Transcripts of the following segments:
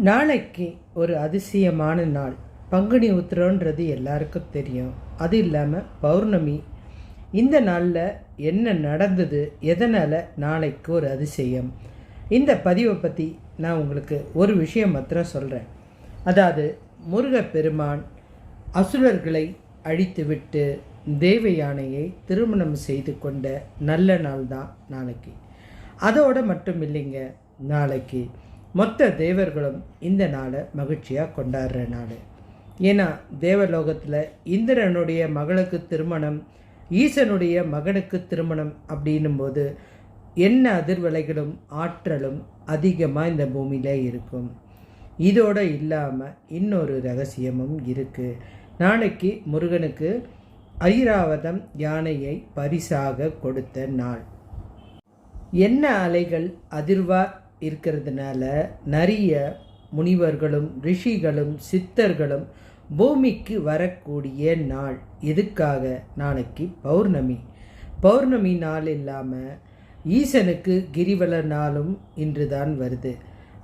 நாளைக்கு ஒரு அதிசயமான நாள். பங்குனி உத்திரன்றது எல்லாருக்கும் தெரியும். அது இல்லாமல் பௌர்ணமி. இந்த நாளில் என்ன நடந்தது, எதனால் நாளைக்கு ஒரு அதிசயம், இந்த பதிவை பற்றி நான் உங்களுக்கு ஒரு விஷயம் மாத்திரம் சொல்கிறேன். அதாவது முருகப்பெருமான் அசுரர்களை அழித்துவிட்டு தேவ யானையை திருமணம் செய்து கொண்ட நல்ல நாள் தான் நாளைக்கு. அதோடு மட்டும் இல்லைங்க, நாளைக்கு மொத்த தேவர்களும் இந்த நாளை மகிழ்ச்சியாக கொண்டாடுற நாள். ஏன்னா தேவலோகத்தில் இந்திரனுடைய மகளுக்கு திருமணம், ஈசனுடைய மகனுக்கு திருமணம் அப்படின்னும்போது என்ன அதிர்வலைகளும் ஆற்றலும் அதிகமாக இந்த பூமியில் இருக்கும். இதோடு இல்லாமல் இன்னொரு ரகசியமும் இருக்குது. நாளைக்கு முருகனுக்கு ஐராவதம் யானையை பரிசாக கொடுத்த நாள். என்ன அலைகள் அதிர்வாக இருக்கிறதுனால நிறைய முனிவர்களும் ரிஷிகளும் சித்தர்களும் பூமிக்கு வரக்கூடிய நாள். இதுக்காக நாளைக்கு பௌர்ணமி. பௌர்ணமி நாள் இல்லாமல் ஈசனுக்கு கிரிவல நாளும் இன்று தான் வருது.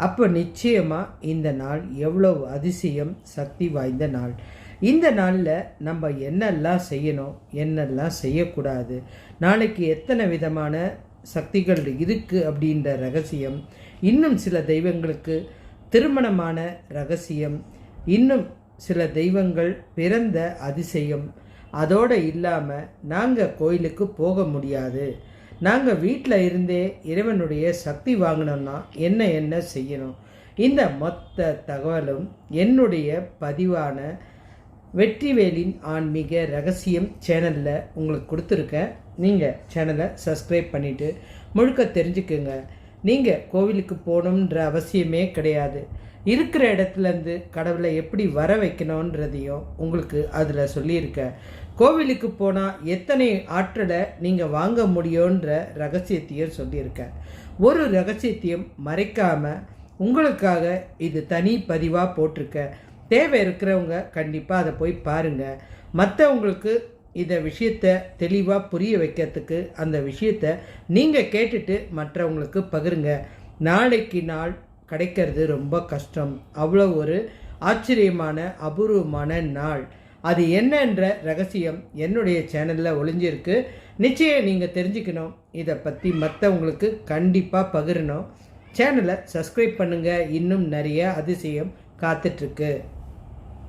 அப்போ நிச்சயமாக இந்த நாள் எவ்வளவு அதிசயம் சக்தி வாய்ந்த நாள். இந்த நாளில் நம்ம என்னெல்லாம் செய்யணும், என்னெல்லாம் செய்யக்கூடாது, நாளைக்கு எத்தனை விதமான சக்திகள் இருக்குது அப்படின்ற ரகசியம், இன்னும் சில தெய்வங்களுக்கு திருமணமான ரகசியம், இன்னும் சில தெய்வங்கள் பிறந்த அதிசயம், அதோடு இல்லாமல் நாங்கள் கோயிலுக்கு போக முடியாது, நாங்கள் வீட்டில் இருந்தே இறைவனுடைய சக்தி வாங்கினோம்னா என்ன செய்யணும், இந்த மொத்த தகவலும் என்னுடைய பதிவான வெற்றிவேலின் ஆன்மீக ரகசியம் சேனலில் உங்களுக்கு கொடுத்துருக்கேன். நீங்கள் சேனலை சப்ஸ்கிரைப் பண்ணிவிட்டு முழுக்க தெரிஞ்சுக்குங்க. நீங்கள் கோவிலுக்கு போகணுன்ற அவசியமே கிடையாது. இருக்கிற இடத்துலேருந்து கடவுளை எப்படி வர வைக்கணுன்றதையும் உங்களுக்கு அதில் சொல்லியிருக்கேன். கோவிலுக்கு போனால் எத்தனை ஆற்றலை நீங்கள் வாங்க முடியுன்ற ரகசியத்தையும் சொல்லியிருக்கேன். ஒரு ரகசியத்தையும் மறைக்காமல் உங்களுக்காக இது தனி பதிவாக போட்டிருக்கேன். தேவை இருக்கிறவங்க கண்டிப்பாக அதை போய் பாருங்கள். மற்றவங்களுக்கு இந்த விஷயத்தை தெளிவாக புரிய வைக்கிறதுக்கு அந்த விஷயத்தை நீங்கள் கேட்டுட்டு மற்றவங்களுக்கு பகிருங்க. நாளைக்கு நாள் கிடைக்கிறது ரொம்ப கஷ்டம். அவ்வளோ ஒரு ஆச்சரியமான அபூர்வமான நாள். அது என்னன்ற ரகசியம் என்னுடைய சேனலில் ஒளிஞ்சிருக்கு. நிச்சயம் நீங்கள் தெரிஞ்சுக்கணும். இதை பற்றி மற்றவங்களுக்கு கண்டிப்பாக பகிரணும். சேனலை சப்ஸ்கிரைப் பண்ணுங்கள். இன்னும் நிறைய அதிசயம் காத்துட்ருக்கு.